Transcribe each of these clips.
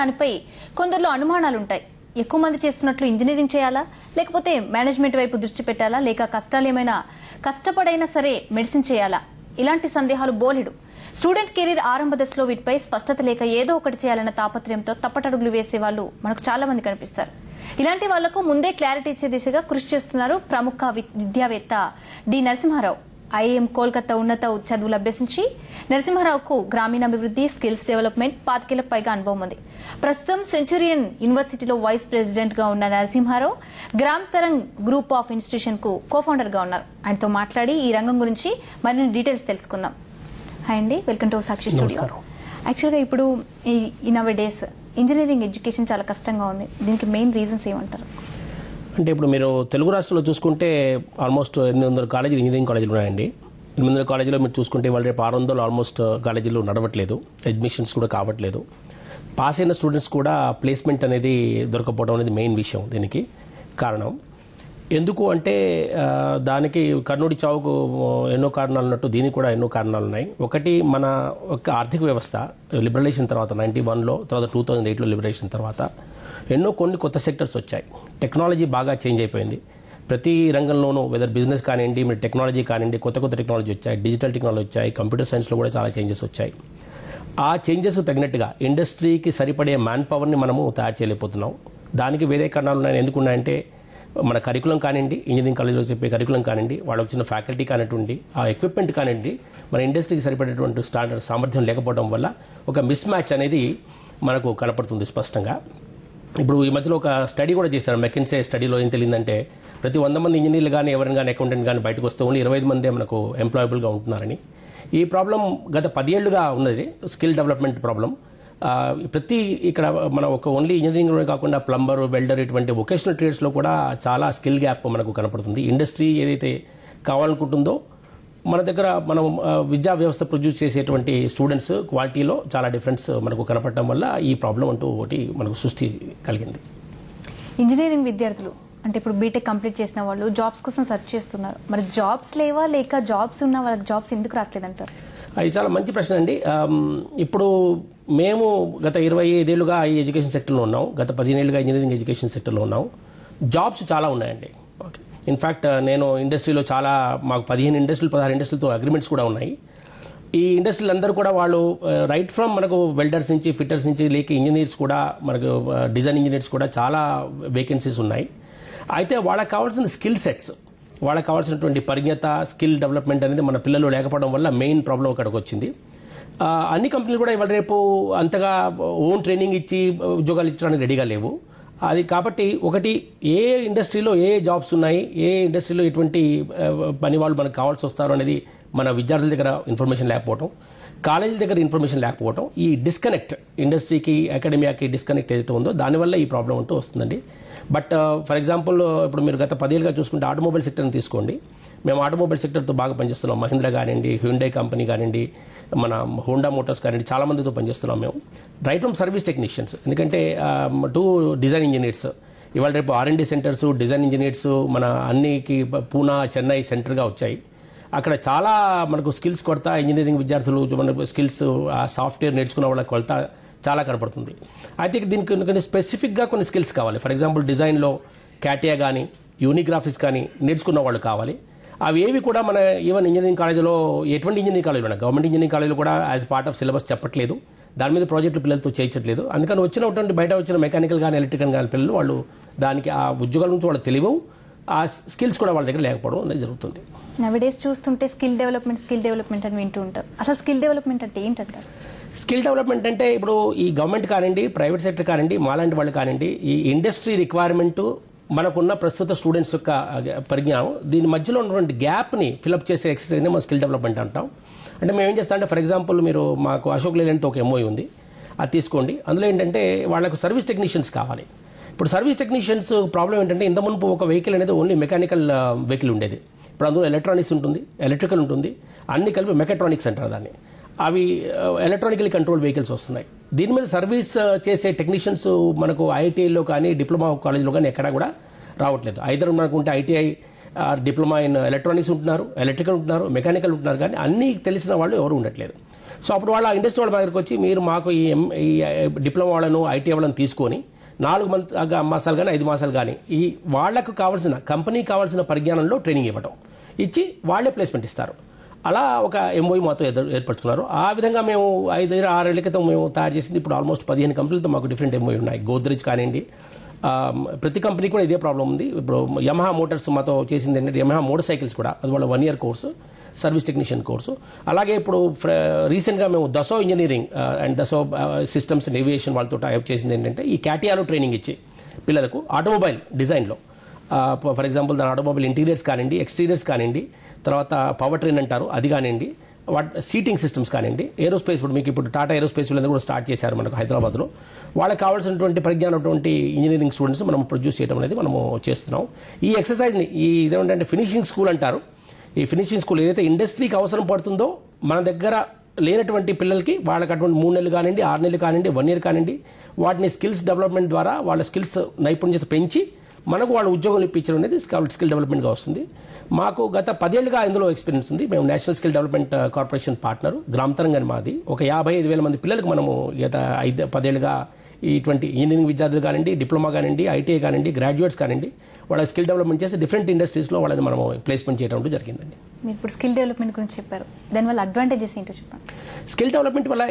దానిపై కొందరిలో అనుమానాలు ఉంటాయి. ఎక్కువ మంది చేస్తున్నట్లు ఇంజనీరింగ్ చేయాలా, లేకపోతే మేనేజ్మెంట్ వైపు దృష్టి పెట్టాలా, లేక కష్టాలేమైనా కష్టపడైనా సరే మెడిసిన్ చేయాలా? ఇలాంటి సందేహాలు బోలెడు. స్టూడెంట్ కెరీర్ ఆరంభ దశలో వీటిపై స్పష్టత లేక ఏదో ఒకటి చేయాలన్న తాపత్రయంతో తప్పటడుగులు వేసే వాళ్ళు మనకు చాలా మంది కనిపిస్తారు. ఇలాంటి వాళ్లకు ముందే క్లారిటీ ఇచ్చే దిశగా కృషి చేస్తున్నారు ప్రముఖ విద్యావేత్త డి నరసింహారావు. ఐఐఎం కోల్కతా ఉన్నత చదువులు అభ్యసించి నరసింహారావుకు గ్రామీణాభివృద్ధి, స్కిల్స్ డెవలప్మెంట్ 5 పైగా అనుభవం ఉంది. ప్రస్తుతం సెంచురియన్ యూనివర్సిటీలో వైస్ ప్రెసిడెంట్ గా ఉన్న Narasimha Rao Gram Tarang group of institution కు కోఫౌండర్ గా ఉన్నారు. ఆయనతో మాట్లాడి ఈ రంగం గురించి మరిన్ని డీటెయిల్స్ తెలుసుకుందాం. హాయ్ అండి, వెల్కమ్ టు సాక్షి స్టూడియో. యాక్చువల్గా ఇప్పుడు ఈ నవ్ డేస్ ఇంజనీరింగ్ ఎడ్యుకేషన్ చాలా కష్టంగా ఉంది. దీనికి మెయిన్ రీజన్స్ ఏమంటారు? అంటే ఇప్పుడు మీరు తెలుగు రాష్ట్రాల్లో చూసుకుంటే ఆల్మోస్ట్ 800 కాలేజీలు, ఇంజనీరింగ్ కాలేజీలు ఉన్నాయండి. 800 కాలేజీలో మీరు చూసుకుంటే వాళ్ళ రేపు 600 ఆల్మోస్ట్ కాలేజీలు నడవట్లేదు, అడ్మిషన్స్ కూడా కావట్లేదు. పాస్ అయిన స్టూడెంట్స్ కూడా ప్లేస్మెంట్ అనేది దొరకపోవడం అనేది మెయిన్ విషయం. దీనికి కారణం ఎందుకు అంటే దానికి కర్ణుడి చావుకు ఎన్నో కారణాలు ఉన్నట్టు దీనికి కూడా ఎన్నో కారణాలు ఉన్నాయి. ఒకటి, మన ఒక ఆర్థిక వ్యవస్థ లిబరలైజేషన్ తర్వాత 91లో, తర్వాత 2008లో లిబరలైజేషన్ తర్వాత కొన్ని కొత్త సెక్టర్స్ వచ్చాయి. టెక్నాలజీ బాగా చేంజ్ అయిపోయింది. ప్రతి రంగంలోనూ వెదర్ బిజినెస్ కానివ్వండి, మీరు టెక్నాలజీ కానివ్వండి, కొత్త టెక్నాలజీ వచ్చాయి, డిజిటల్ టెక్నాలజీ వచ్చాయి, కంప్యూటర్ సైన్స్లో కూడా చాలా చేంజెస్ వచ్చాయి. ఆ చేంజెస్ తగినట్టుగా ఇండస్ట్రీకి సరిపడే మ్యాన్ పవర్ని మనము తయారు చేయలేకపోతున్నాం. దానికి వేరే కారణాలు ఉన్నాయి. ఎందుకున్నాయంటే మన కరికులం కానివ్వండి, ఇంజనీరింగ్ కాలేజీలో చెప్పే కరికులం కానివ్వండి, వాళ్ళకి వచ్చిన ఫ్యాకల్టీ కానివ్వండి, ఆ ఎక్విప్మెంట్ కానివ్వండి, మన ఇండస్ట్రీకి సరిపడేటువంటి స్టాండర్డ్ సామర్థ్యం లేకపోవడం వల్ల ఒక మిస్ మ్యాచ్ అనేది మనకు కనపడుతుంది స్పష్టంగా. ఇప్పుడు ఈ మధ్యలో ఒక స్టడీ కూడా చేశారు, మెకిన్సే స్టడీలో. ఏం తెలియదంటే ప్రతి 100 మంది ఇంజనీర్లు కానీ, ఎవరైనా కానీ, అకౌంటెంట్ కానీ బయటకు వస్తే ఓన్లీ 25 మందే మనకు ఎంప్లాయబుల్గా ఉంటున్నారని. ఈ ప్రాబ్లం గత 10 ఏళ్లుగా ఉన్నది, స్కిల్ డెవలప్మెంట్ ప్రాబ్లం. ప్రతి ఇక్కడ మన ఒక ఓన్లీ ఇంజనీరింగ్లోనే కాకుండా ప్లంబర్, వెల్డర్ ఇటువంటి వొకేషనల్ ట్రేడ్స్లో కూడా చాలా స్కిల్ గ్యాప్ మనకు కనపడుతుంది. ఇండస్ట్రీ ఏదైతే కావాలనుకుంటుందో మన దగ్గర మనం విద్యా వ్యవస్థ ప్రొడ్యూస్ చేసేటువంటి స్టూడెంట్స్ క్వాలిటీలో చాలా డిఫరెన్స్ మనకు కనపడటం వల్ల ఈ ప్రాబ్లం అంటూ ఒకటి మనకు సృష్టి కలిగింది. ఇంజనీరింగ్ విద్యార్థులు అంటే ఇప్పుడు బీటెక్ కంప్లీట్ చేసిన వాళ్ళు జాబ్స్ కోసం సెర్చ్ చేస్తున్నారు. మరి జాబ్స్ లేవా, లేక జాబ్స్ ఉన్న వాళ్ళకి జాబ్స్ ఎందుకు రావట్లేదు అంటారు? అది చాలా మంచి ప్రశ్న అండి. ఇప్పుడు మేము గత 25 ఏళ్లుగా ఈ ఎడ్యుకేషన్ సెక్టర్లో ఉన్నాం, గత 15 ఏళ్లుగా ఇంజనీరింగ్ ఎడ్యుకేషన్ సెక్టర్లో ఉన్నాం. జాబ్స్ చాలా ఉన్నాయండి. ఓకే, ఇన్ఫ్యాక్ట్ నేను ఇండస్ట్రీలో మాకు 15 ఇండస్ట్రీలు, 16 ఇండస్ట్రీలతో అగ్రిమెంట్స్ కూడా ఉన్నాయి. ఈ ఇండస్ట్రీలు అందరూ కూడా వాళ్ళు రైట్ ఫ్రమ్ మనకు వెల్డర్స్ నుంచి, ఫిట్టర్స్ నుంచి, లేక ఇంజనీర్స్ కూడా, మనకు డిజైన్ ఇంజనీర్స్ కూడా చాలా వేకెన్సీస్ ఉన్నాయి. అయితే వాళ్ళకి కావాల్సిన స్కిల్ సెట్స్, వాళ్ళకి కావాల్సినటువంటి పరిజ్ఞత, స్కిల్ డెవలప్మెంట్ అనేది మన పిల్లలు లేకపోవడం వల్ల మెయిన్ ప్రాబ్లం అక్కడికి వచ్చింది. అన్ని కంపెనీలు కూడా ఇవాళ రేపు అంతగా ఓన్ ట్రైనింగ్ ఇచ్చి ఉద్యోగాలు ఇచ్చడానికి రెడీగా లేవు. అది కాబట్టి ఒకటి, ఏ ఇండస్ట్రీలో ఏ జాబ్స్ ఉన్నాయి, ఏ ఇండస్ట్రీలో ఎటువంటి పని వాళ్ళు మనకు కావాల్సి వస్తారు అనేది మన విద్యార్థుల దగ్గర ఇన్ఫర్మేషన్ లేకపోవడం, కాలేజీల దగ్గర ఇన్ఫర్మేషన్ లేకపోవడం, ఈ డిస్కనెక్ట్, ఇండస్ట్రీకి అకాడమియాకి డిస్కనెక్ట్ ఏదైతే ఉందో దానివల్ల ఈ ప్రాబ్లం అంటూ వస్తుందండి. బట్ ఫర్ ఎగ్జాంపుల్ ఇప్పుడు మీరు గత 10 ఏళ్ళుగా చూసుకుంటే ఆటోమొబైల్ సెక్టర్ని తీసుకోండి. మేము ఆటోమొబైల్ సెక్టర్తో బాగా పనిచేస్తున్నాం. మహీంద్రా కానివ్వండి, హ్యుండై కంపెనీ కానివ్వండి, మన హోండా మోటార్స్ కానివ్వండి, చాలా మందితో పనిచేస్తున్నాం మేము. రైట్ ఫ్రమ్ సర్వీస్ టెక్నీషియన్స్, ఎందుకంటే టు డిజైన్ ఇంజనీర్స్, ఇవాళ రేపు R&D సెంటర్స్, డిజైన్ ఇంజనీర్స్ మన అన్నికి పూనా, చెన్నై సెంటర్గా వచ్చాయి. అక్కడ చాలా మనకు స్కిల్స్ కొరత, ఇంజనీరింగ్ విద్యార్థులు మనకు స్కిల్స్, సాఫ్ట్వేర్ నేర్చుకున్న వాళ్ళ కొరత చాలా కనపడుతుంది. అయితే దీనికి స్పెసిఫిక్గా కొన్ని స్కిల్స్ కావాలి. ఫర్ ఎగ్జాంపుల్ డిజైన్లో క్యాటియా కానీ, యూనిగ్రాఫిక్స్ కానీ నేర్చుకున్న వాళ్ళు కావాలి. అవి ఏవి కూడా మన ఈవెన్ ఇంజనీరింగ్ కాలేజీలో, ఎటువంటి ఇంజనీరింగ్ కాలేజీలో, గవర్నమెంట్ ఇంజనీరింగ్ కాలేజీలో కూడా యాజ్ పార్ట్ ఆఫ్ సిలబస్ చెప్పట్లేదు. దాని మీద ప్రాజెక్టులు పిల్లలతో చేయించట్లేదు. అందుకని వచ్చినటువంటి బయట వచ్చిన మెకానికల్ కానీ, ఎలక్ట్రికల్ కానీ పిల్లలు వాళ్ళు దానికి ఆ ఉద్యోగాల నుంచి వాళ్ళు తెలియవు, ఆ స్కిల్స్ కూడా వాళ్ళ దగ్గర లేకపోవడం అనేది జరుగుతుంది. నవడేస్ చూస్తుంటే స్కిల్ డెవలప్మెంట్ అని వింటూ ఉంటారు. అసలు స్కిల్ డెవలప్మెంట్ అంటే ఏంటంటారు? స్కిల్ డెవలప్మెంట్ అంటే ఇప్పుడు ఈ గవర్నమెంట్ కానివ్వండి, ప్రైవేట్ సెక్టర్ కానివ్వండి, మాలాంటి వాళ్ళు కానివ్వండి, ఈ ఇండస్ట్రీ రిక్వైర్మెంట్, మనకున్న ప్రస్తుత స్టూడెంట్స్ యొక్క పరిజ్ఞానం, దీని మధ్యలో ఉన్నటువంటి గ్యాప్ని ఫిలప్ చేసే ఎక్సర్సైజ్ని మనం స్కిల్ డెవలప్మెంట్ అంటాం. అంటే మేము ఏం చేస్తామంటే, ఫర్ ఎగ్జాంపుల్ మీరు మాకు అశోక్ లేలాండ్తో ఒక MOU ఉంది, అది తీసుకోండి. అందులో ఏంటంటే వాళ్ళకు సర్వీస్ టెక్నీషియన్స్ కావాలి. ఇప్పుడు సర్వీస్ టెక్నీషియన్స్ ప్రాబ్లం ఏంటంటే, ఇంత మునుపు ఒక వెహికల్ అనేది ఓన్లీ మెకానికల్ వెహికల్ ఉండేది. ఇప్పుడు అందులో ఎలక్ట్రానిక్స్ ఉంటుంది, ఎలక్ట్రికల్ ఉంటుంది, అన్ని కలిపి మెకాట్రానిక్స్ అంటారు దాన్ని. అవి ఎలక్ట్రానికలీ కంట్రోల్ వెహికల్స్ వస్తున్నాయి. దీని మీద సర్వీస్ చేసే టెక్నీషియన్స్ మనకు IITలో కానీ, డిప్లొమా కాలేజ్లో కానీ ఎక్కడా కూడా రావట్లేదు. ఐదర్ మనకు ఉంటే ITI డిప్లొమా ఇన్ ఎలక్ట్రానిక్స్ ఉంటున్నారు, ఎలక్ట్రికల్ ఉంటున్నారు, మెకానికల్ ఉంటున్నారు, కానీ అన్నీ తెలిసిన వాళ్ళు ఎవరు ఉండట్లేదు. సో అప్పుడు వాళ్ళ ఇండస్ట్రీ వాళ్ళ దగ్గరికి వచ్చి మీరు మాకు ఈ డిప్లొమా వాళ్ళను ఐటీ వాళ్ళని తీసుకొని 4 మాసాలు కానీ 5 మాసాలు కానీ ఈ వాళ్లకు కావాల్సిన కంపెనీకి కావాల్సిన పరిజ్ఞానంలో ట్రైనింగ్ ఇచ్చి వాళ్ళే ప్లేస్మెంట్ ఇస్తారు. అలా ఒక ఎంఓయూ మాతో ఏర్పరచుకున్నారు. ఆ విధంగా మేము 5-6 ఏళ్ల క్రితం మేము తయారు చేసింది ఇప్పుడు ఆల్మోస్ట్ 15 కంపెనీలతో మాకు డిఫరెంట్ ఎంఓయూ ఉన్నాయి. గోద్రేజ్ కానివ్వండి, ప్రతి కంపెనీ కూడా ఇదే ప్రాబ్లం ఉంది. ఇప్పుడు యమహా మోటార్స్ మాతో చేసింది ఏంటంటే యమహా మోటార్ సైకిల్స్ కూడా అది వాళ్ళ 1 year course, service technician course. అలాగే ఇప్పుడు రీసెంట్గా మేము Dassault engineering and Dassault systems and aviation వాళ్ళతో టైప్ చేసింది ఏంటంటే ఈ క్యాటియాలో ట్రైనింగ్ ఇచ్చి పిల్లలకు ఆటోమొబైల్ డిజైన్లో ఫర్ ఎగ్జాంపుల్ దాని ఆటోమొబైల్ ఇంటీరియర్స్ కానివ్వండి, ఎక్స్టీరియర్స్ కానివ్వండి, తర్వాత పవర్ ట్రైన్ అంటారు అది కానివ్వండి, సీటింగ్ సిస్టమ్స్ కానివ్వండి, ఏరోస్పేస్ ఇప్పుడు టాటా ఏరోస్పేస్ వీళ్ళందరూ కూడా స్టార్ట్ చేశారు మనకు హైదరాబాద్లో. వాళ్ళకి కావాల్సినటువంటి పరిజ్ఞానటువంటి ఇంజనీరింగ్ స్టూడెంట్స్ మనం ప్రొడ్యూస్ చేయడం అనేది మనము చేస్తున్నాం. ఈ ఎక్సర్సైజ్ని ఇదేంటంటే ఫినిషింగ్ స్కూల్ అంటారు. ఈ ఫినిషింగ్ స్కూల్ ఏదైతే ఇండస్ట్రీకి అవసరం పడుతుందో మన దగ్గర లేనటువంటి పిల్లలకి వాళ్ళకి అటువంటి 3 నెలలు కానివ్వండి, 6 నెలలు కానివ్వండి, 1 year కానివ్వండి, వాటిని స్కిల్స్ డెవలప్మెంట్ ద్వారా వాళ్ళ స్కిల్స్ నైపుణ్యత పెంచి మనకు వాళ్ళ ఉద్యోగం ఇప్పించడం అనేది స్కిల్ డెవలప్మెంట్గా వస్తుంది. మాకు గత 10 ఏళ్ళుగా ఇందులో ఎక్స్పీరియన్స్ ఉంది. మేము national skill development corporation partner, గ్రామ తెలంగాణ మాది. ఒక 55,000 మంది పిల్లలకు మనము గత 10 ఏళ్ళుగా ఇటువంటి ఇంజనీరింగ్ విద్యార్థులు కానివ్వండి, డిప్లొమా కానివ్వండి, ఐటీఐ కానివ్వండి, గ్రాడ్యుయేట్స్ కానివ్వండి, వాళ్ళ స్కిల్ డెవలప్మెంట్ చేసి డిఫరెంట్ ఇండస్ట్రీస్లో వాళ్ళని మనము ప్లేస్మెంట్ చేయడం జరిగిందండి. మీరు ఇప్పుడు స్కిల్ డెవలప్మెంట్ గురించి చెప్పారు, దానివల్ల అడ్వాంటేజెస్ ఏంటో చెప్పండి. స్కిల్ డెవలప్మెంట్ వల్ల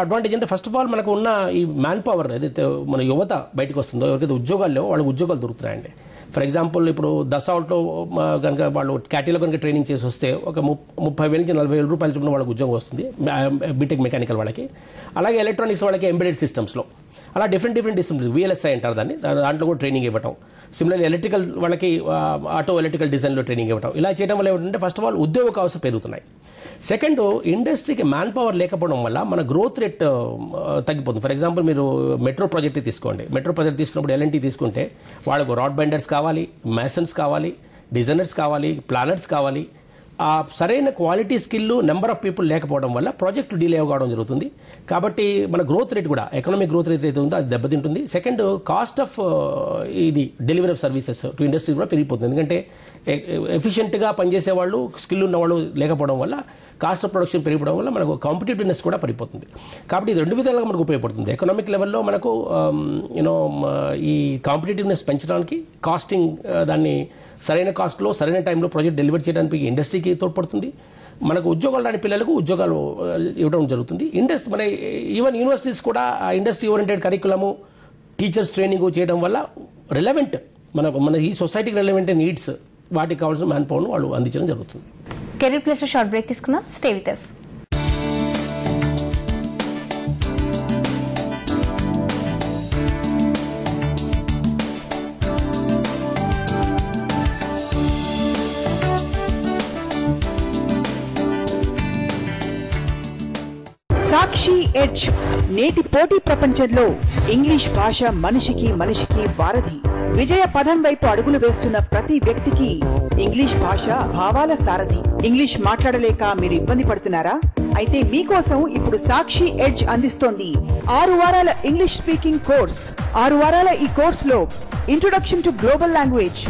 అడ్వాంటేజ్ అంటే ఫస్ట్ ఆఫ్ ఆల్ మనకు ఉన్న ఈ మ్యాన్ పవర్ ఏదైతే మన యువత బయటకు వస్తుందో, ఎవరికైతే ఉద్యోగాలు లేవో వాళ్ళకి ఉద్యోగాలు దొరుకుతున్నాయండి. ఫర్ ఎగ్జాంపుల్ ఇప్పుడు దసావుట్లో కనుక వాళ్ళు క్యాటీలో కనుక ట్రైనింగ్ చేసి వస్తే ఒక 30,000 నుంచి 40,000 రూపాయల చొప్పున వాళ్ళకి ఉద్యోగం వస్తుంది, బీటెక్ మెకానికల్ వాళ్ళకి. అలాగే ఎలక్ట్రానిక్స్ వాళ్ళకి ఎంబెడెడ్ సిస్టమ్స్లో అలా డిఫరెంట్ డిసిప్లిన్ VLSI అంటారు దాన్ని, దాంట్లో కూడా ట్రైనింగ్ ఇవ్వటం. సిమిలర్లీ ఎలక్ట్రికల్ వాళ్ళకి ఆటో ఎలక్ట్రికల్ డిజైన్లో ట్రైనింగ్ ఇవ్వటం. ఇలా చేయడం వల్ల ఏమిటంటే ఫస్ట్ ఆఫ్ ఆల్ ఉద్యోగ అవకాశాలు పెరుగుతున్నాయి. సెకండ్, ఇండస్ట్రీకి మ్యాన్ పవర్ లేకపోవడం వల్ల మన గ్రోత్ రేట్ తగ్గిపోతుంది. ఫర్ ఎగ్జాంపుల్ మీరు మెట్రో ప్రాజెక్ట్ తీసుకోండి. మెట్రో ప్రాజెక్ట్ తీసుకున్నప్పుడు L&T తీసుకుంటే వాళ్ళకు రాడ్ బైండర్స్ కావాలి, మేసన్స్ కావాలి, డిజైనర్స్ కావాలి, ప్లానర్స్ కావాలి. ఆ సరైన quality skill number of people లేకపోవడం వల్ల ప్రాజెక్టు డిలే కావడం జరుగుతుంది. కాబట్టి మన గ్రోత్ రేట్ కూడా ఎకనామిక్ గ్రోత్ రేట్ అయితే ఉందో అది దెబ్బతింటుంది. సెకండ్, కాస్ట్ ఆఫ్ ఇది delivery of services to industry కూడా పెరిగిపోతుంది. ఎందుకంటే ఎఫిషియెంట్గా పనిచేసే వాళ్ళు, స్కిల్ ఉన్న వాళ్ళు లేకపోవడం వల్ల కాస్ట్ ఆఫ్ ప్రొడక్షన్ పెరిగిపోవడం వల్ల మనకు కాంపిటేటివ్నెస్ కూడా పడిపోతుంది. కాబట్టి ఇది 2 విధాలుగా మనకు ఉపయోగపడుతుంది. ఎకనామిక్ లెవెల్లో మనకు ఈ కాంపిటేటివ్నెస్ పెంచడానికి కాస్టింగ్ దాన్ని సరైన కాస్ట్లో సరైన టైంలో ప్రాజెక్ట్ డెలివర్ చేయడానికి ఇండస్ట్రీకి తోడ్పడుతుంది. మనకు ఉద్యోగాలు రాని పిల్లలకు ఉద్యోగాలు ఇవ్వడం జరుగుతుంది. మన ఈవెన్ యూనివర్సిటీస్ కూడా ఆ ఇండస్ట్రీ ఓరియంటెడ్ కరికులము, టీచర్స్ ట్రైనింగ్ చేయడం వల్ల రిలవెంట్ మన ఈ సొసైటీకి రిలవెంట్ నీడ్స్ వాటికి కావాల్సిన మ్యాన్ పవర్ను వాళ్ళు అందించడం జరుగుతుంది. కెరీర్ ప్లస్ షార్ట్ బ్రేక్ తీసుకుందాం. Stay with us. Sakshi edge నేటి పోటీ ప్రపంచంలో ఇంగ్లీష్ భాష మనిషికి వారధి. విజయ పదం వైపు అడుగులు వేస్తున్న ప్రతి వ్యక్తికి ఇంగ్లీష్ భాష భావాల సారథి. ఇంగ్లీష్ మాట్లాడలేక మీరు ఇబ్బంది పడుతున్నారా? అయితే మీకోసం ఇప్పుడు సాక్షి ఎడ్జ్ అందిస్తోంది 6 వారాల ఇంగ్లీష్ స్పీకింగ్ కోర్స్. 6 వారాల ఈ కోర్సులో introduction to global language,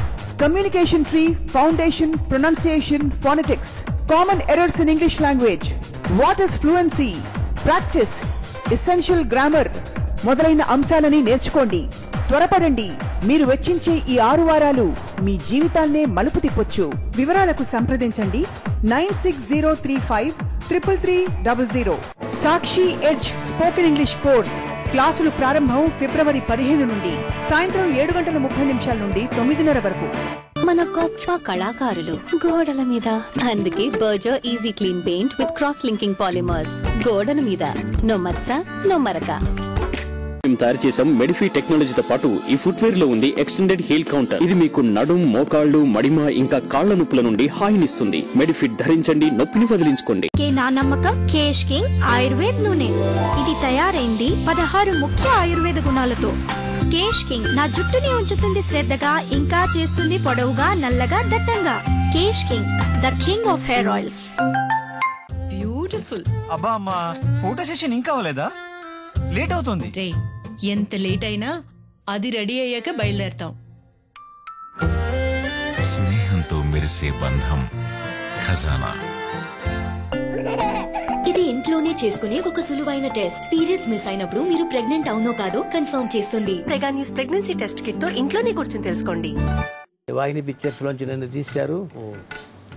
communication tree, foundation, pronunciation, phonetics, common errors in English language, what is fluency, practice, essential grammar మొదలైన అంశాలని నేర్చుకోండి. త్వరపడండి, మీరు వెచ్చించే ఈ 6 వారాలు మీ జీవితాన్నే మలుపు తిప్పొచ్చు. వివరాలకు సంప్రదించండి 9603533300. సాక్షి ఎడ్జ్ స్పోకెన్ ఇంగ్లీష్ కోర్స్ క్లాసులు ప్రారంభం ఫిబ్రవరి 15 నుండి సాయంత్రం 7:30 నుండి 9:30 వరకు. మన గొప్ప కళాకారులు గోడల మీద, అందుకే Berger easy clean paint with cross linking polymers. గోడల మీద నో మచ్చ నో మరక. మేము తయారు చేసాం మెడిఫీ టెక్నాలజీతో పాటు ఈ ఫుట్వేర్ లో ఉంది ఎక్స్టెండెడ్ హీల్ కౌంటర్. ఇది మీకు నడుం, మోకాళ్లు, మడిమ ఇంకా కాళ్ల నొప్పుల నుండి హాయినిస్తుంది. మెడిఫిట్ ధరించండి, నొప్పిని వదిలించుకోండి. నా నమ్మకం కేష్ కింగ్ ఆయుర్వేద్ నూనె. ఇది తయారైంది 16 ముఖ్య ఆయుర్వేద గుణాలతో. కేష్ కింగ్ నా జుట్టుని ఉంచుతుంది శ్రద్ధగా, ఇంకా చేస్తుంది పొడవుగా, నల్లగా, దట్టంగా. Cash king, the king of hair oils. Beautiful. అబ్బా అమ్మా, ఫోటో సెషన్ ఇంకా అవ్వలేదా? లేట్ అవుతుంది. ఎంత లేట్ అయినా అది రెడీ అయ్యాక బయలుదేరతాం. స్నేహంతో మెరిసే బంధం ఖజానా. ఇది ఇంట్లోనే చేసుకునే ఒక సులువైన టెస్ట్. పీరియడ్స్ మిస్ అయినప్పుడు మీరు ప్రెగ్నెంట్ అవునో కాదో కన్ఫర్మ్ చేస్తుంది. ప్రెగా న్యూస్ ప్రెగ్నెన్సీ టెస్ట్ కిట్ తో ఇంట్లోనే కూర్చొని తెలుసుకోండి. వాహిని పిక్చర్స్ లోంచి నన్ను తీశారు.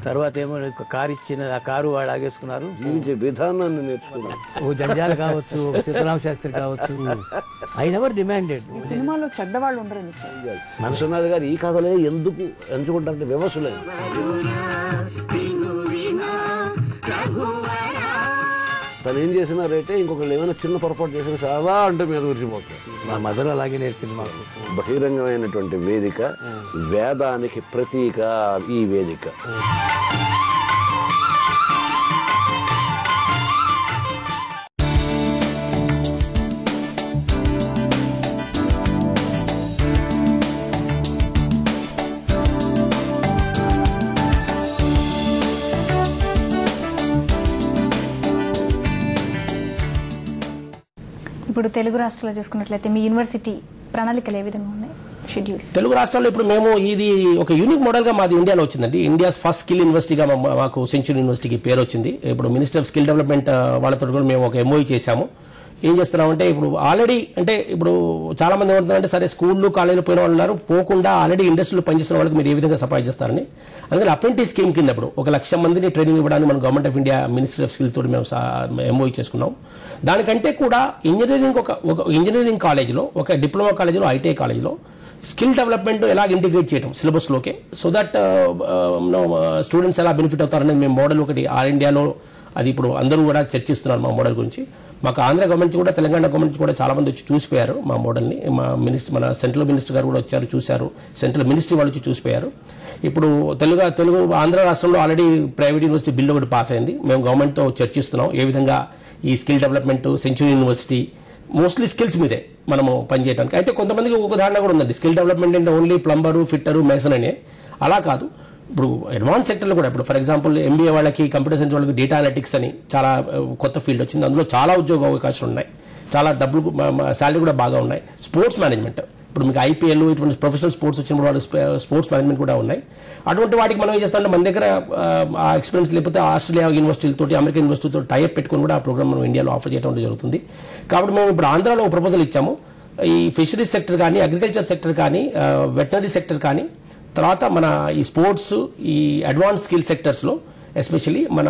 తర్వాత ఏమో కారు ఇచ్చిన ఆ కారు వాళ్ళు ఆగేసుకున్నారు. జీవించే విధానాన్ని నేర్చుకున్నారు. ఓ జంజాల కావచ్చు, సీతారామ శాస్త్రి కావచ్చు. I never demanded. సినిమాలో చెడ్డవాళ్ళు ఉండరు. మనసునాథ్ గారు ఈ కథలే ఎందుకు ఎంచుకుంటారంటే విమర్శలే. తను ఏం చేసినారైతే ఇంకొకళ్ళు ఏమైనా చిన్న పొరపాటు చేసినా చాలా అంటే మీద విరిచిపోతారు. మా మదర్ అలాగే నేర్పింది మాకు. బహిరంగమైనటువంటి వేదిక, వేదానికి ప్రతీక ఈ వేదిక. ఇప్పుడు తెలుగు రాష్ట్రాల్లో చూసుకున్నట్లయితే మీ యూనివర్సిటీ ప్రణాళికలు ఏ విధంగా ఉన్నాయి? షెడ్యూల్స్ తెలుగు రాష్ట్రాల్లో ఇప్పుడు మేము ఇది ఒక యూనిక్ మోడల్ గా మాది ఇండియాలో వచ్చిందండి. ఇండియాస్ ఫస్ట్ స్కిల్ యూనివర్సిటీగా మాకు సెంచురీ యూనివర్సిటీకి పేరు వచ్చింది. ఇప్పుడు మినిస్టర్ ఆఫ్ స్కిల్ డెవలప్మెంట్ వాళ్ళతో కూడా మేము ఒక ఎంఓఈ చేశాము. ఏం చేస్తున్నామంటే ఇప్పుడు ఆల్రెడీ అంటే ఇప్పుడు చాలా మంది ఏమంటున్నారంటే సరే స్కూళ్ళు కాలేజీలు పోయిన వాళ్ళు ఉన్నారు, పోకుండా ఆల్రెడీ ఇండస్ట్రీలో పనిచేస్తున్న వాళ్ళకి మీరు ఏ విధంగా సపోర్ట్ చేస్తారని అందుకని అప్రెంటిస్ స్కీమ్ కింద ఇప్పుడు 1,00,000 మందిని ట్రైనింగ్ ఇవ్వడానికి మనం government of India ministry of skill తోటి మేము ఎంఓఈ చేసుకున్నాం. దానికంటే కూడా ఇంజనీరింగ్ కాలేజీలో, ఒక డిప్లొమా కాలేజీలో, ఐటీఐ కాలేజీలో స్కిల్ డెవలప్మెంట్ ఎలా ఇంటిగ్రేట్ చేయడం సిలబస్లోకే, సో దట్ స్టూడెంట్స్ ఎలా బెనిఫిట్ అవుతారనేది మేము మోడల్ ఒకటి ఆల్ ఇండియాలో అది ఇప్పుడు అందరూ కూడా చర్చిస్తున్నారు మా మోడల్ గురించి. మాకు ఆంధ్ర గవర్నమెంట్ కూడా తెలంగాణ గవర్నమెంట్ కూడా చాలా మంది వచ్చి చూసిపోయారు మా మోడల్ని. మన సెంట్రల్ మినిస్టర్ గారు కూడా వచ్చారు, చూశారు. సెంట్రల్ మినిస్ట్రీ వాళ్ళు వచ్చి చూసిపోయారు. ఇప్పుడు తెలుగు ఆంధ్ర రాష్ట్రంలో ఆల్రెడీ ప్రైవేట్ యూనివర్సిటీ బిల్ ఒకటి పాస్ అయింది. మేము గవర్నమెంట్తో చర్చిస్తున్నాం ఏ విధంగా ఈ skill development century university mostly skills మీదే మనము పనిచేయడానికి. అయితే కొంతమందికి ఒక ఉదాహరణ కూడా ఉందండి. స్కిల్ డెవలప్మెంట్ అంటే ఓన్లీ ప్లంబరు, ఫిట్టరు, మేసన్ అనే అలా కాదు. ఇప్పుడు అడ్వాన్స్ సెక్టర్లో కూడా ఇప్పుడు ఫర్ ఎగ్జాంపుల్ ఎంబీఏ వాళ్ళకి, కంప్యూటర్ సైన్స్ వాళ్ళకి డేటా అనలిటిక్స్ అని చాలా కొత్త ఫీల్డ్ వచ్చింది. అందులో చాలా ఉద్యోగ అవకాశాలు ఉన్నాయి, చాలా డబ్బులు శాలరీ కూడా బాగా ఉన్నాయి. స్పోర్ట్స్ మేనేజ్మెంట్ ఇప్పుడు మీకు ఐపీఎల్ ఇటువంటి ప్రొఫెషనల్ స్పోర్ట్స్ వచ్చినప్పుడు వాళ్ళు స్పోర్ట్స్ మేనేజ్మెంట్ కూడా ఉన్నాయి. అటువంటి వాటికి మనం ఏం చేస్తామంటే మన దగ్గర ఆ ఎక్స్పీరియన్స్ లేకపోతే ఆస్ట్రేలియా యూనివర్సిటీలతో, అమెరికన్ యూనివర్సిటీతో టైఅప్ పెట్టుకుని కూడా ఆ ప్రోగ్రామ్ మనం ఇండియాలో ఆఫర్ చేయడం జరుగుతుంది. కాబట్టి మేము ఇప్పుడు ఆంధ్రాలో ఒక ప్రపోజల్ ఇచ్చాము. ఈ ఫిషరీస్ సెక్టర్ కానీ, అగ్రికల్చర్ సెక్టర్ కానీ, వెటనరీ సెక్టర్ కానీ, తర్వాత మన ఈ స్పోర్ట్స్, ఈ అడ్వాన్స్ స్కిల్ సెక్టర్స్లో ఎస్పెషల్లీ మన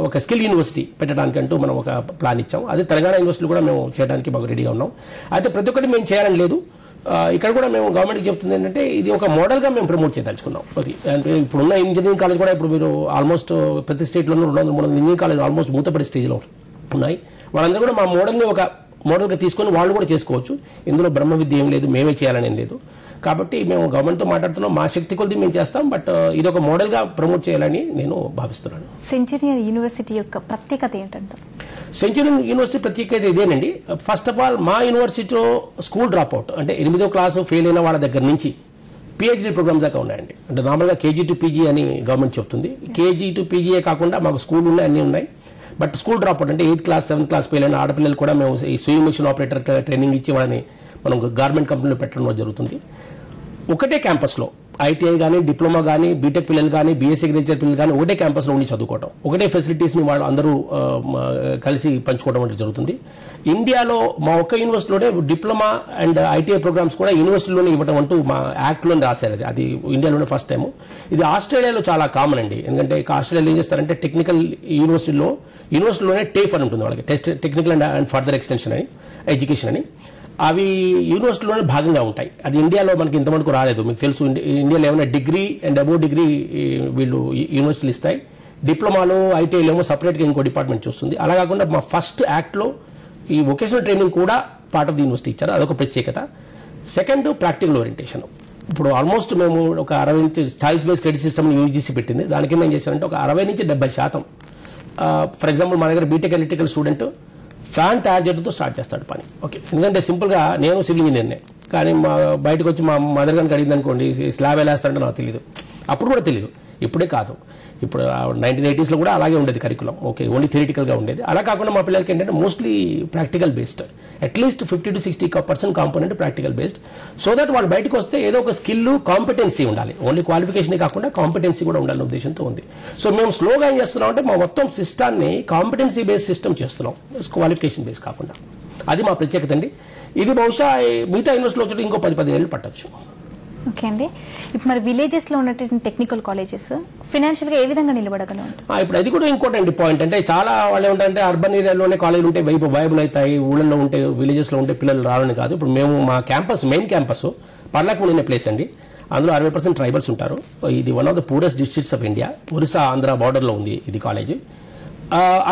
ఒక స్కిల్ యూనివర్సిటీ పెట్టడానికంటూ మనం ఒక ప్లాన్ ఇచ్చాం. అదే తెలంగాణ యూనివర్సిటీ కూడా మేము చేయడానికి బాగా రెడీగా ఉన్నాం. అయితే ప్రతి ఒక్కటి మేము చేయాలని లేదు. ఇక్కడ కూడా మేము గవర్నమెంట్కి చెప్తుంది ఏంటంటే ఇది ఒక మోడల్గా మేము ప్రమోట్ చేయదలుచుకున్నాం. అది అంటే ఇప్పుడున్న ఇంజనీరింగ్ కాలేజ్ కూడా ఇప్పుడు మీరు ఆల్మోస్ట్ ప్రతి స్టేట్లోనూ 200-300 ఇంజనీరింగ్ కాలేజ్ ఆల్మోస్ట్ మూతపడే స్టేజ్లో ఉన్నాయి. వాళ్ళందరూ కూడా మా మోడల్ని ఒక మోడల్గా తీసుకొని వాళ్ళు కూడా చేసుకోవచ్చు. ఇందులో బ్రహ్మ విద్య ఏం లేదు, మేమే చేయాలని ఏం లేదు. కాబట్టి మేము గవర్నమెంట్తో మాట్లాడుతున్నాం, మా శక్తి కొద్ది మేము చేస్తాం. బట్ ఇది ఒక మోడల్గా ప్రమోట్ చేయాలని నేను భావిస్తున్నాను. సెంచురీ యూనివర్సిటీ యొక్క ప్రత్యేకత ఏంటంటారు? సెంచురీ యూనివర్సిటీ ప్రత్యేకత ఇదేనండి. ఫస్ట్ ఆఫ్ ఆల్ మా యూనివర్సిటీలో స్కూల్ డ్రాప్ అవుట్ అంటే 8వ క్లాసు ఫెయిల్ అయిన వాళ్ళ దగ్గర నుంచి పిహెచ్డీ ప్రోగ్రామ్స్ దాకా ఉన్నాయండి. అంటే నార్మల్గా కేజీ టు పీజీ అని గవర్నమెంట్ చెప్తుంది. కేజీ టు పీజీయే కాకుండా మాకు స్కూల్ ఉన్నాయి, అన్నీ ఉన్నాయి. బట్ స్కూల్ డ్రాప్ అవుట్ అంటే 8th class 7th class fail అయిన ఆడపిల్లలు కూడా మేము ఈ స్వింగ్ మిషన్ ఆపరేటర్ ట్రైనింగ్ ఇచ్చి వాళ్ళని మనం గార్మెంట్ కంపెనీలో పెట్టడం జరుగుతుంది. ఒకటే క్యాంపస్లో ఐటీఐ కానీ, డిప్లొమా కానీ, బీటెక్ పిల్లలు కానీ, బీఎస్సీ అగ్రికల్చర్ పిల్లలు కానీ ఒకటే క్యాంపస్లో ఉండి చదువుకోవడం, ఒకటే ఫెసిలిటీస్ని వాళ్ళు అందరూ కలిసి పంచుకోవడం అంటే జరుగుతుంది. ఇండియాలో మా ఒక్క యూనివర్సిటీలోనే డిప్లొమా అండ్ ఐటీఐ ప్రోగ్రామ్స్ కూడా యూనివర్సిటీలోనే ఇవ్వడం అంటూ మా యాక్ట్లోనే రాశారు. అది ఇండియాలోనే ఫస్ట్ టైం. ఇది ఆస్ట్రేలియాలో చాలా కామన్ అండి. ఎందుకంటే ఆస్ట్రేలియాలో ఏం చేస్తారంటే టెక్నికల్ యూనివర్సిటీలోనే టేఫ్ అని ఉంటుంది వాళ్ళకి, టెక్నికల్ అండ్ ఫర్దర్ ఎక్స్టెన్షన్ అని ఎడ్యుకేషన్ అని. అవి యూనివర్సిటీలోనే భాగంగా ఉంటాయి. అది ఇండియాలో మనకి ఇంతవరకు రాలేదు. మీకు తెలుసు ఇండియాలో ఏమైనా డిగ్రీ అండ్ అబోవ్ డిగ్రీ వీళ్ళు యూనివర్సిటీలు ఇస్తాయి. డిప్లొమాలో ఐటీఐలో ఏమో సపరేట్గా ఇంకో డిపార్ట్మెంట్ చూస్తుంది. అలా కాకుండా మా ఫస్ట్ యాక్ట్లో ఈ వొకేషనల్ ట్రైనింగ్ కూడా పార్ట్ ఆఫ్ ది యూనివర్సిటీ ఇచ్చారు. అదొక ప్రత్యేకత. Second practical orientation. ఇప్పుడు ఆల్మోస్ట్ మేము ఒక 60 నుంచి choice based credit system UGC పెట్టింది. దాని కింద ఏం చేశారంటే ఒక 60 నుంచి 70%. ఫర్ ఎగ్జాంపుల్ మా దగ్గర బీటెక్ ఎలక్ట్రికల్ స్టూడెంట్ ఫ్యాన్ తయారు చేయడంతో స్టార్ట్ చేస్తాడు పని. ఓకే, ఎందుకంటే సింపుల్గా నేను సివిల్ ఇంజనీర్నే, కానీ బయటకు వచ్చి మా మదర్ గారికి అడిగింది అనుకోండి స్లాబ్ ఎలా వేస్తారంటే నాకు తెలియదు, అప్పుడు కూడా తెలియదు. ఇప్పుడే కాదు, ఇప్పుడు 1980s కూడా అలాగే ఉండేది కరికులం. ఓకే, ఓన్లీ థియరిటికల్గా ఉండేది. అలా కాకుండా మా పిల్లలకి ఏంటంటే mostly practical based, at least 50 to 60% component practical based. So that వాళ్ళు బయటకు వస్తే ఏదో ఒక స్కిల్, కాంపిటెన్సీ ఉండాలి. ఓన్లీ క్వాలిఫికేషన్ కాకుండా కాంపిటెన్సీ కూడా ఉండాలనే ఉద్దేశంతో ఉంది. సో మేము స్లోగా ఏం చేస్తున్నాం అంటే మా మొత్తం సిస్టాన్ని కాంపిటెన్సీ బేస్డ్ సిస్టమ్ చేస్తున్నాం, క్వాలిఫికేషన్ బేస్ కాకుండా. అది మా ప్రత్యేకత అండి. ఇది బహుశా మిగతా యూనివర్సిటీలో వచ్చి ఇంకో 10-15 ఏళ్ళు పట్టచ్చు. ఓకే అండి, ఇప్పుడు మరి విలేజెస్లో ఉన్నటువంటి టెక్నికల్ కాలేజెస్ ఫైనాన్షియల్గా ఏ విధంగా నిలబడగలం? ఇప్పుడు అది కూడా ఇంకోటండి పాయింట్. అంటే చాలా వాళ్ళు ఏమంటారంటే అర్బన్ ఏరియాలోనే కాలేజీలు ఉంటే వైబుల్ అవుతాయి, ఊళ్ళల్లో ఉంటే విలేజెస్లో ఉంటే పిల్లలు రావాలని కాదు. ఇప్పుడు మేము మా క్యాంపస్, మెయిన్ క్యాంపస్ పర్లాకుడి అనే ప్లేస్ అండి. అందులో 60% ట్రైబల్స్ ఉంటారు. ఇది one of the poorest districts of India. Orissa Andhra బార్డర్లో ఉంది ఇది కాలేజీ.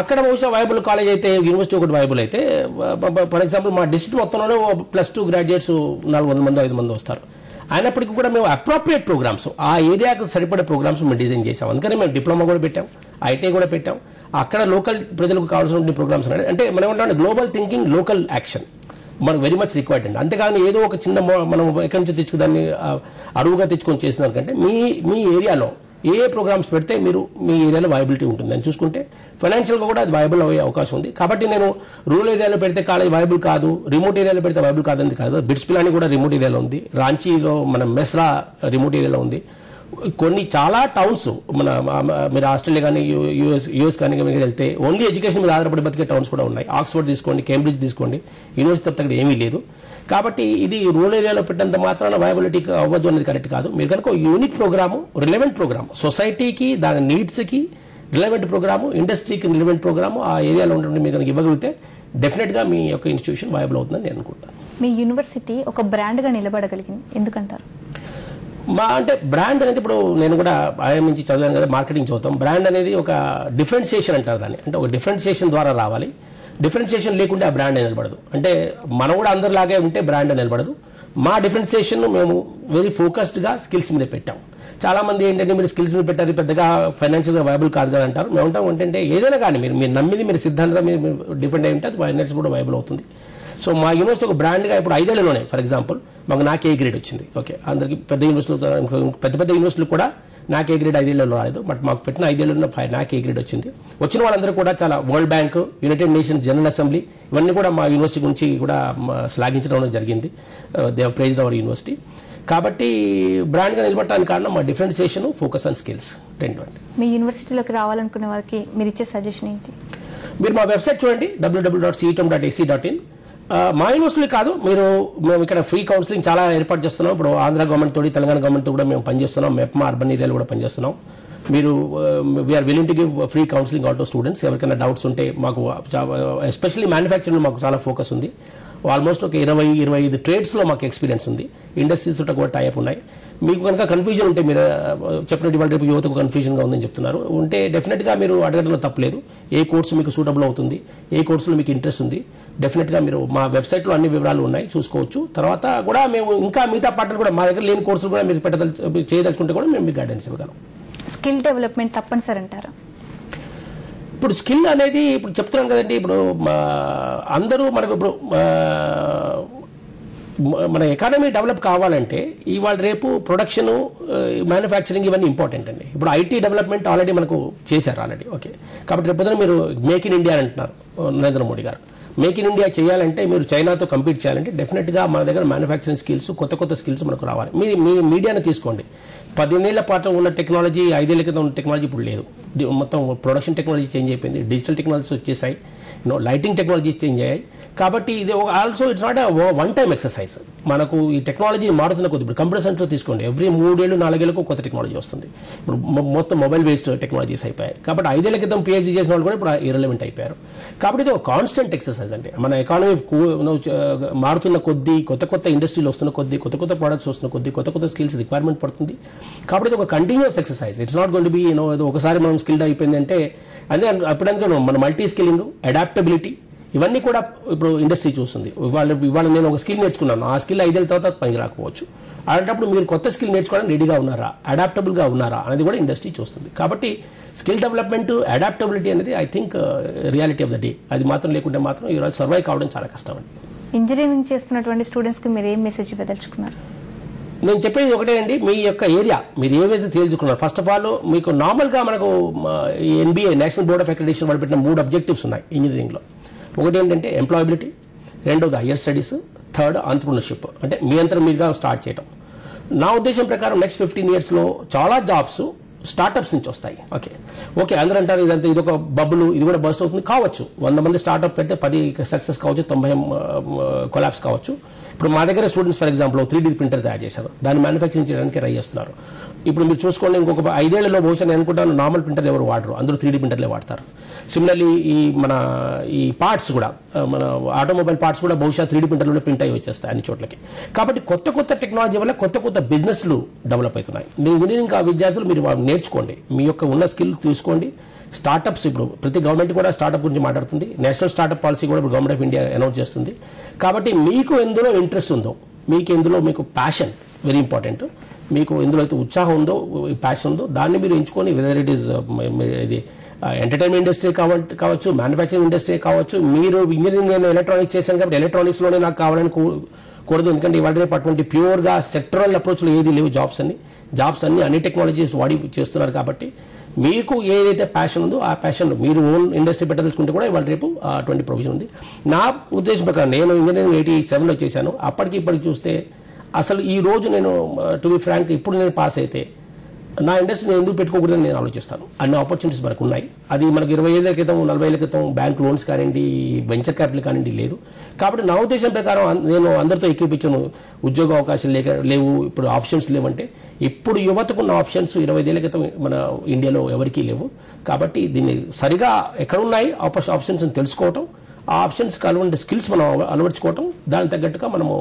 అక్కడ బహుశా వైబుల్ కాలేజ్ అయితే, యూనివర్సిటీ ఒకటి వైబుల్ అయితే, ఫర్ ఎగ్జాంపుల్ మా డిస్ట్రిక్ట్ మొత్తంలోనే +2 గ్రాడ్యుయేట్స్ 400 మంది 500 మంది వస్తారు. అయినప్పటికీ కూడా మేము అప్రోప్రియేట్ ప్రోగ్రామ్స్, ఆ ఏరియాకు సరిపడే ప్రోగ్రామ్స్ మేము డిజైన్ చేసాం. అందుకని మేము డిప్లొమా కూడా పెట్టాం, ఐటీ కూడా పెట్టాం. అక్కడ లోకల్ ప్రజలకు కావాల్సిన ప్రోగ్రామ్స్ ఉన్నాయి. అంటే మనం ఏమంటాం, గ్లోబల్ థింకింగ్, లోకల్ యాక్షన్ మనకు వెరీ మచ్ రిక్వైర్డ్ అండి. అంతేకాని ఏదో ఒక చిన్న మనం ఎక్కడి నుంచి తెచ్చుకుదాన్ని అరువుగా తెచ్చుకొని చేసిన దానికంటే మీ ఏరియాలో ఏ ప్రోగ్రామ్స్ పెడితే మీరు మీ ఏరియాలో వైబిలిటీ ఉంటుంది అని చూసుకుంటే ఫైనాన్షియల్గా కూడా అది వైబుల్ అయ్యే అవకాశం ఉంది. కాబట్టి నేను రూరల్ ఏరియాలో పెడితే కాలేజ్ వైబుల్ కాదు, రిమోట్ ఏరియాలో పెడితే వైబుల్ కాదని కాదు. బిట్స్ పిలాని కూడా రిమోట్ ఏరియాలో ఉంది, రాంచీలో మన మెస్రా రిమోట్ ఏరియాలో ఉంది. కొన్ని చాలా టౌన్స్ మీరు ఆస్ట్రేలియా కానీ యూఎస్ కానీ మీరు వెళ్తే ఓన్లీ ఎడ్యుకేషన్ మీద ఆధారపడి బతికే టౌన్స్ కూడా ఉన్నాయి. ఆక్స్ఫర్డ్ తీసుకోండి, కేంబ్రిడ్జ్ తీసుకోండి, యూనివర్సిటీ తప్ప అక్కడ ఏమీ లేదు. కాబట్టి ఇది రూరల్ ఏరియాలో పెట్టినంత మాత్రాన వైబిలిటీ అవ్వద్దు అనేది కరెక్ట్ కాదు. మీరు కనుక యూనిక్ ప్రోగ్రాము, రిలవెంట్ ప్రోగ్రాము, సొసైటీకి దాని నీడ్స్కి రిలవెంట్ ప్రోగ్రాము, ఇండస్ట్రీకి రిలవెంట్ ప్రోగ్రాము ఆ ఏరియాలో ఉండే మీరు కనుక ఇవ్వగలిగితే డెఫినెట్గా మీ యొక్క ఇన్స్టిట్యూషన్ వైబుల్ అవుతుందని నేను అనుకుంటాను. మీ యూనివర్సిటీ ఒక బ్రాండ్గా నిలబడగలిగింది ఎందుకంటారు? అంటే బ్రాండ్ అనేది, ఇప్పుడు నేను కూడా ఐఎం నుంచి చదివాను కదా, మార్కెటింగ్ చదువుతాం. బ్రాండ్ అనేది ఒక డిఫరెన్షియేషన్ అంటారు దాన్ని. అంటే ఒక డిఫరెన్షియేషన్ ద్వారా రావాలి. డిఫరెన్షియేషన్ లేకుంటే ఆ బ్రాండ్ నిలబడదు. అంటే మనం కూడా అందరిలాగే ఉంటే బ్రాండ్ నిలబడదు. మా డిఫరెన్షియేషన్ మేము వెరీ ఫోకస్డ్గా స్కిల్స్ మీద పెట్టాం. చాలా మంది ఏంటంటే మీరు స్కిల్స్ మీద పెట్టారు, పెద్దగా ఫైనాన్షియల్గా వైబుల్ కాదు కదా అంటారు. మేము ఉంటాం ఏంటంటే ఏదైనా కానీ మీరు నమ్మింది, మీరు సిద్ధాంతంగా మీరు డిఫెండ్ అయి ఉంటే అది ఫైనాన్స్ కూడా వైబుల్ అవుతుంది. సో మా యూనివర్సిటీ ఒక బ్రాండ్గా ఇప్పుడు 5 ఏళ్లలోనే, ఫర్ ఎగ్జాంపుల్ నాకు ఏ గ్రేడ్ వచ్చింది. ఓకే, అందరికి పెద్ద యూనివర్సిటీలు, పెద్ద యూనివర్సిటీలు కూడా నాకు ఏ గ్రేడ్ 5 ఏళ్లలో రాలేదు. బట్ మాకు పెట్టిన 5 ఏళ్ళలో నాకు ఏ గ్రేడ్ వచ్చింది. వచ్చిన వాళ్ళందరూ కూడా చాలా World Bank, United Nations General Assembly ఇవన్నీ కూడా మా యూనివర్సిటీ గురించి కూడా శ్లాఘించడం జరిగింది. They have prized our university. కాబట్టి బ్రాండ్గా నిలబడటానికి కారణం మా డిఫరెన్షియేషన్, ఫోకస్ ఆన్ స్కిల్స్ రెండు అండి. మీ యూనివర్సిటీలోకి రావాలనుకునే వారికి మీరు ఇచ్చే సజెషన్ ఏంటి? మీరు మా వెబ్సైట్ చూడండి, www.cetum.ac.in. మా యూనివర్సిటీ కాదు, మేము ఇక్కడ ఫ్రీ కౌన్సిలింగ్ చాలా ఏర్పాటు చేస్తున్నాం. ఇప్పుడు ఆంధ్ర గవర్నమెంట్ తోటి, తెలంగాణ గవర్నమెంట్ తో కూడా మేము పనిచేస్తున్నాం. మెప్మా అర్బన్ ఏరియాలో కూడా పనిచేస్తున్నాం. మీరు we are willing to give free counselling all to students. ఎవరికైనా డౌట్స్ ఉంటే మాకు, ఎస్పెషల్లీ మ్యానుఫ్యాక్చరింగ్ మాకు చాలా ఫోకస్ ఉంది. ఆల్మోస్ట్ ఒక 20-25 ట్రేడ్స్లో మాకు ఎక్స్పీరియన్స్ ఉంది. ఇండస్ట్రీస్ తోట కూడా టైప్ ఉన్నాయి. మీకు కనుక కన్ఫ్యూజన్ ఉంటే, మీరు చెప్పినట్టు ఇవాళ రేపు యువతకు కన్ఫ్యూజన్గా ఉందని చెప్తున్నారు ఉంటే, డెఫినెట్గా మీరు అడగడంలో తప్పలేదు. ఏ కోర్సు మీకు సూటబుల్ అవుతుంది, ఏ కోర్సులో మీకు ఇంట్రెస్ట్ ఉంది, డెఫినెట్గా మీరు మా వెబ్సైట్లో అన్ని వివరాలు ఉన్నాయి, చూసుకోవచ్చు. తర్వాత కూడా మేము ఇంకా మిగతా పార్ట్నర్ కూడా మా దగ్గర లేని కోర్సులు కూడా మీరు చేయదలుచుకుంటే కూడా మేము మీకు గైడెన్స్ ఇవ్వగలం. స్కిల్ డెవలప్మెంట్ తప్పనిసరి అంటారా? ఇప్పుడు స్కిల్ అనేది ఇప్పుడు చెప్తున్నాం కదండి, ఇప్పుడు అందరూ మనకు ఇప్పుడు మన ఎకానమీ డెవలప్ కావాలంటే ఇవాళ రేపు ప్రొడక్షన్, మ్యానుఫ్యాక్చరింగ్ ఇవన్నీ ఇంపార్టెంట్ అండి. ఇప్పుడు ఐటీ డెవలప్మెంట్ ఆల్రెడీ మనకు చేశారు ఆల్రెడీ. ఓకే, కాబట్టి రేపు మీరు మేక్ ఇన్ ఇండియా అంటున్నారు నరేంద్ర మోడీ గారు. మేక్ ఇన్ ఇండియా చేయాలంటే, మీరు చైనాతో కంపీట్ చేయాలంటే డెఫినెట్గా మన దగ్గర మ్యానుఫ్యాక్చరింగ్ స్కిల్స్, కొత్త స్కిల్స్ మనకు రావాలి. మీ మీడియాను తీసుకోండి, 15 ఏళ్ల పాటు ఉన్న టెక్నాలజీ, 5 ఏళ్ల క్రితం ఉన్న టెక్నాలజీ ఇప్పుడు లేదు. మొత్తం ప్రొడక్షన్ టెక్నాలజీ చేంజ్ అయిపోయింది, డిజిటల్ టెక్నాలజీస్ వచ్చేసాయి, లైటింగ్ టెక్నాలజీస్ చేంజ్ అయ్యాయి. కాబట్టి ఇది also it's not one time exercise. మనకు ఈ టెక్నాలజీ మారుతున్న కొద్ది, ఇప్పుడు కంప్యూటర్ సెంటర్లో తీసుకోండి, ఎవ్రీ 3 ఏళ్ళు 4 ఏళ్ళకు కొత్త టెక్నాలజీ వస్తుంది. ఇప్పుడు మొత్తం మొబైల్ బేస్డ్ టెక్నాలజీస్ అయిపోయాయి. కాబట్టి 5 ఏళ్ల క్రితం PhD చేసిన వాళ్ళు కూడా ఇప్పుడు ఇర్రెలవెంట్ అయిపోయారు. కాబట్టి ఇది ఒక కాన్స్టెంట్ ఎక్సర్సైజ్ అండి. మన ఎకానమీ మారుతున్న కొద్దీ, కొత్త ఇండస్ట్రీలు వస్తున్న కొద్దీ, కొత్త ప్రొడక్ట్స్ వస్తున్న కొద్దీ, కొత్త స్కిల్స్ రిక్వైర్మెంట్ పడుతుంది. కాబట్టి ఇది ఒక continuous exercise. It's not going to be ఒకసారి మనం స్కిల్డ్ అయిపోయింది అంటే అదే. అప్పుడంటే మన మల్టీ స్కిల్లింగ్, అడాప్టబిలిటీ ఇవన్నీ కూడా ఇప్పుడు ఇండస్ట్రీ చూస్తుంది. ఇవాళ నేను ఒక స్కిల్ నేర్చుకున్నాను, ఆ స్కిల్ 5 ఏళ్ళ తర్వాత పనికి రాకపోవచ్చు. అలాంటప్పుడు మీరు కొత్త స్కిల్ నేర్చుకోవడానికి రెడీగా ఉన్నారా, అడాప్టబుల్గా ఉన్నారా అనేది కూడా ఇండస్ట్రీ చూస్తుంది. కాబట్టి స్కిల్ డెవలప్మెంట్, అడాప్టబిలిటీ అనేది I think reality of the day. అది మాత్రం లేకుంటే మాత్రం ఈరోజు సర్వైవ్ కావడం చాలా కష్టం అండి. ఇంజనీరింగ్ చేస్తున్నటువంటి స్టూడెంట్స్కి మీరు ఏం మెసేజ్ ఇవ్వదలుచుకున్నారు? నేను చెప్పేది ఒకటే అండి, మీ యొక్క ఏరియా మీరు ఏవైతే తెలుసుకున్నారు. ఫస్ట్ ఆఫ్ ఆల్ మీకు నార్మల్గా మనకు NBA national board of accreditation వాళ్ళు పెట్టిన 3 అబ్జెక్టివ్స్ ఉన్నాయి ఇంజనీరింగ్లో. ఒకటి ఏంటంటే ఎంప్లాయబిలిటీ, రెండోది హయ్యర్ స్టడీస్, థర్డ్ ఆంట్రప్రెన్యూర్షిప్, అంటే మీ అంతా మీరుగా స్టార్ట్ చేయడం. నా ఉద్దేశం ప్రకారం నెక్స్ట్ 15 yearsలో చాలా జాబ్స్ స్టార్టప్స్ నుంచి వస్తాయి. ఓకే అందరూ అంటారు ఇదంతా ఇదొక బబుల్, ఇది కూడా బస్ట్ అవుతుంది కావచ్చు. 100 మంది స్టార్ట్అప్ పెడితే 10 సక్సెస్ కావచ్చు, 90 కొలాప్స్ కావచ్చు. ఇప్పుడు మా దగ్గర students for example 3D printer తయారు చేశారు, దాన్ని మ్యానుఫ్యాక్చరింగ్ చేయడానికి ట్రై చేస్తున్నారు. ఇప్పుడు మీరు చూసుకోండి, ఇంకొక 5 ఏళ్లలో బహుశా నేను అనుకుంటాను నార్మల్ ప్రింటర్ ఎవరు వాడరు, అందరూ 3D ప్రింటర్లే వాడతారు. సిమిలర్లీ ఈ పార్ట్స్ కూడా, మన ఆటోమొబైల్ పార్ట్స్ కూడా బహుశా 3D ప్రింటర్లోనే ప్రింట్ అయ్యి వచ్చేస్తాయి అన్ని చోట్లకి. కాబట్టి కొత్త టెక్నాలజీ వల్ల కొత్త బిజినెస్లు డెవలప్ అవుతున్నాయి. మీ ఇంజనీరింగ్ విద్యార్థులు మీరు నేర్చుకోండి, మీ యొక్క ఉన్న స్కిల్ తీసుకోండి. స్టార్టప్స్ ఇప్పుడు ప్రతి గవర్నమెంట్ కూడా స్టార్టప్ గురించి మాట్లాడుతుంది. నేషనల్ స్టార్టప్ పాలసీ కూడా ఇప్పుడు గవర్నమెంట్ ఆఫ్ ఇండియా అనౌన్స్ చేస్తుంది. కాబట్టి మీకు ఎందులో ఇంట్రెస్ట్ ఉందో, మీకు ప్యాషన్ వెరీ ఇంపార్టెంట్, మీకు ఎందులో అయితే ఉత్సాహం ఉందో, ప్యాషన్ ఉందో దాన్ని మీరు ఎంచుకొని, వెదర్ ఇట్ ఈస్ ఇది ఎంటర్టైన్మెంట్ ఇండస్ట్రీ కావచ్చు, మ్యానుఫ్యాక్చరింగ్ ఇండస్ట్రీ కావచ్చు. మీరు ఇంజనీరింగ్ నేను ఎలక్ట్రానిక్స్ చేశాను కాబట్టి ఎలక్ట్రానిక్స్లోనే నాకు కావాలని కూడదు. ఎందుకంటే ఇవాళ రేపు అటువంటి ప్యూర్గా సెక్టరల్ అప్రోచ్లో ఏది లేవు. జాబ్స్ అన్ని టెక్నాలజీస్ వాడి చేస్తున్నారు. కాబట్టి మీకు ఏదైతే ప్యాషన్ ఉందో ఆ ప్యాషన్ మీరు ఓన్ ఇండస్ట్రీ పెట్టదలుచుకుంటే కూడా ఇవాళ రేపు అటువంటి ప్రొవిజన్ ఉంది. నా ఉద్దేశం ప్రకారం నేను ఇంజనీరింగ్ 87లో చేశాను. అప్పటికి ఇప్పటికి చూస్తే అసలు ఈ రోజు నేను టు బి ఫ్రాంక్ ఇప్పుడు నేను పాస్ అయితే నా ఇండస్ట్రీ నేను ఎందుకు పెట్టుకోకూడదని నేను ఆలోచిస్తాను. అన్ని ఆపర్చునిటీస్ మనకు ఉన్నాయి. అది మనకు 20 ఏళ్ల క్రితం 40 ఏళ్ల క్రితం బ్యాంక్ లోన్స్ కానివ్వండి, వెంచర్ క్యాపిటల్ కానివ్వండి లేదు. కాబట్టి నా ఉద్దేశం ప్రకారం నేను అందరితో ఎక్కిపించాను, ఉద్యోగ అవకాశాలు లేవు, ఇప్పుడు ఆప్షన్స్ లేవంటే ఇప్పుడు యువతకున్న ఆప్షన్స్ 25 ఏళ్ల క్రితం మన ఇండియాలో ఎవరికీ లేవు. కాబట్టి దీన్ని సరిగా ఎక్కడున్నాయి ఆప్షన్స్ తెలుసుకోవటం, ఆ ఆప్షన్స్ కలవంటి స్కిల్స్ మనం అలవర్చుకోవటం, దానికి తగ్గట్టుగా మనము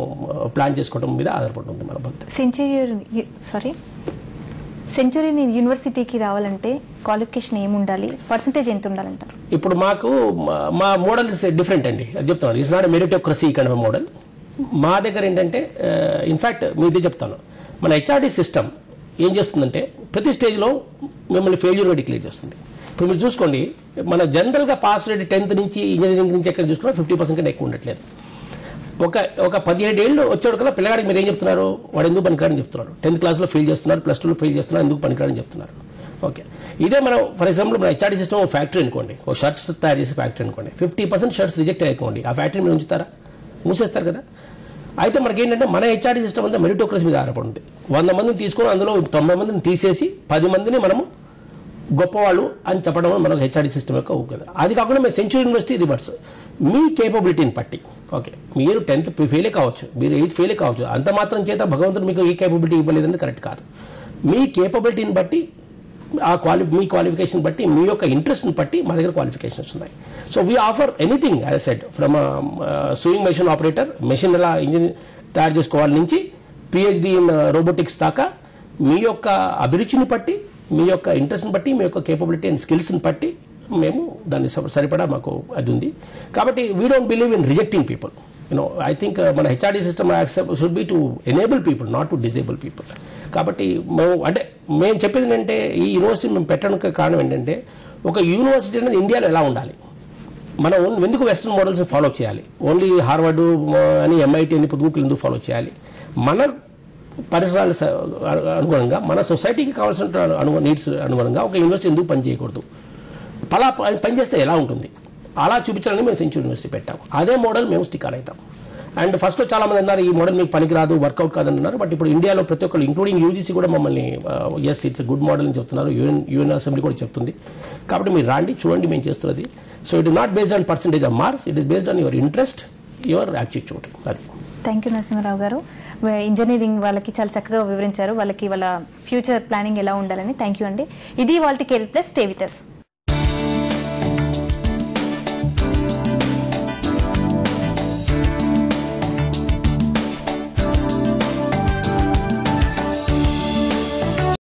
ప్లాన్ చేసుకోవడం మీద ఆధారపడుతుంది మన భక్తి. సెంచురీ యూనివర్సిటీకి రావాలంటే క్వాలిఫికేషన్ ఏముండాలి, పర్సంటేజ్ ఎంత ఉండాలంటారు? ఇప్పుడు మా మోడల్ డిఫరెంట్ అండి, అది చెప్తాను. It's not meritocracy kind of model. మా దగ్గర ఏంటంటే ఇన్ఫాక్ట్ మీదే చెప్తాను, మన HRD సిస్టమ్ ఏం చేస్తుందంటే ప్రతి స్టేజ్లో మిమ్మల్ని ఫెయిల్యూర్గా డిక్లేర్ చేస్తుంది. ఇప్పుడు మీరు చూసుకోండి, మన జనరల్గా పాస్ రేట్ 10th నుంచి ఇంజనీరింగ్ నుంచి ఎక్కడ చూసుకున్నా 50% కన్నా ఎక్కువ ఉండట్లేదు. ఒక 17 ఏళ్ళు వచ్చాడు కదా పిల్లగాడికి మీరు ఏం చెప్తున్నారు, వాడు ఎందుకు పనికిరాడని చెప్తున్నారు. 10th క్లాస్లో ఫెయిల్ చేస్తున్నారు, +2లో ఫెయిల్ చేస్తున్నారు, ఎందుకు పనికిరాడని చెప్తున్నారు. ఓకే, ఇదే మనం ఫర్ ఎగ్జాంపుల్ మన HRD సిస్టమ్ ఫ్యాక్టరీ అనుకోండి, ఒక షర్ట్స్ తయారు చేసే ఫ్యాక్టరీ అనుకోండి. 50% షర్ట్స్ రిజెక్ట్ అయిపోండి, ఆ ఫ్యాక్టరీ మీరు ఉంచుతారా? మూసేస్తారు కదా. అయితే మనకి ఏంటంటే మన HRD సిస్టమ్ అంతా మెరిటోక్రసీ మీద ఆధారపడింది. 100 మందిని తీసుకొని అందులో 90 మందిని తీసేసి 10 మందిని మనము గొప్పవాళ్ళు అని చెప్పడం మనకు HRD సిస్టమ్ యొక్క కదా. అది కాకుండా మేము సెంచురీ యూనివర్సిటీ రివర్స్, మీ కేపబిలిటీని బట్టి. ఓకే, మీరు 10th ఫెయిలే కావచ్చు, మీరు 8th ఫెయిలే కావచ్చు, అంత మాత్రం చేత భగవంతుడు మీకు ఈ కేపబిలిటీ ఇవ్వలేదని కరెక్ట్ కాదు. మీ కేపబిలిటీని బట్టి మీ క్వాలిఫికేషన్ బట్టి, మీ యొక్క ఇంట్రెస్ట్ని బట్టి మా దగ్గర క్వాలిఫికేషన్స్ ఉన్నాయి. So we offer anything as said, from sewing machine operator, machine ఎలా ఇంజిన్ తయారు చేసుకోవాలి నుంచి PhD ఇన్ రోబోటిక్స్ దాకా మీ యొక్క అభిరుచిని బట్టి, మీ యొక్క ఇంట్రెస్ట్ని బట్టి, మీ యొక్క కేపబిలిటీ అండ్ స్కిల్స్ని బట్టి మేము దాన్ని సరిపడా మాకు అది ఉంది. కాబట్టి we don't believe in rejecting people. I think మన HRD system should be to enable people, not to disable people. కాబట్టి మేము చెప్పేది ఏంటంటే ఈ యూనివర్సిటీ మేము పెట్టడానికి కారణం ఏంటంటే, ఒక యూనివర్సిటీ అనేది ఇండియాలో ఎలా ఉండాలి, మనం ఎందుకు వెస్ట్రన్ మోడల్స్ ఫాలో చేయాలి, ఓన్లీ హార్వర్డ్ అని MIT అని పొద్దుకులు ఎందుకు ఫాలో చేయాలి, మన పరిసరాల అనుగుణంగా, మన సొసైటీకి కావాల్సిన నీడ్స్ అనుగుణంగా ఒక యూనివర్సిటీ ఎందుకు పనిచేయకూడదు, అలా పనిచేస్తే ఎలా ఉంటుంది, అలా చూపించాలని మేము సెంచురీ యూనివర్సిటీ పెట్టాము. అదే మోడల్ మేము స్టిక్ అవుతాం. అండ్ ఫస్ట్లో చాలా మంది అన్నారు ఈ మోడల్ మీకు పనికిరాదు, వర్కౌట్ కాదన్నారు. బట్ ఇప్పుడు ఇండియాలో ప్రతి ఒక్కరు ఇంక్లూడింగ్ UGC కూడా మమ్మల్ని ఎస్ ఇట్స్ గుడ్ మోడల్ అని చెప్తున్నారు, UN అసెంబ్లీ కూడా చెప్తుంది. కాబట్టి మీరు రాండి, చూడండి మేము చేస్తున్నది. So it is not based on percentage of marks, it is based on your interest, your attitude. అది. థ్యాంక్ యూ నరసింహారావు గారు, ఇంజనీరింగ్ వాళ్ళకి చాలా చక్కగా వివరించారు, వాళ్ళకి వాళ్ళ ఫ్యూచర్ ప్లానింగ్ ఎలా ఉండాలని. థ్యాంక్ యూ అండి. ఇది వాళ్ళ career plus, stay with us.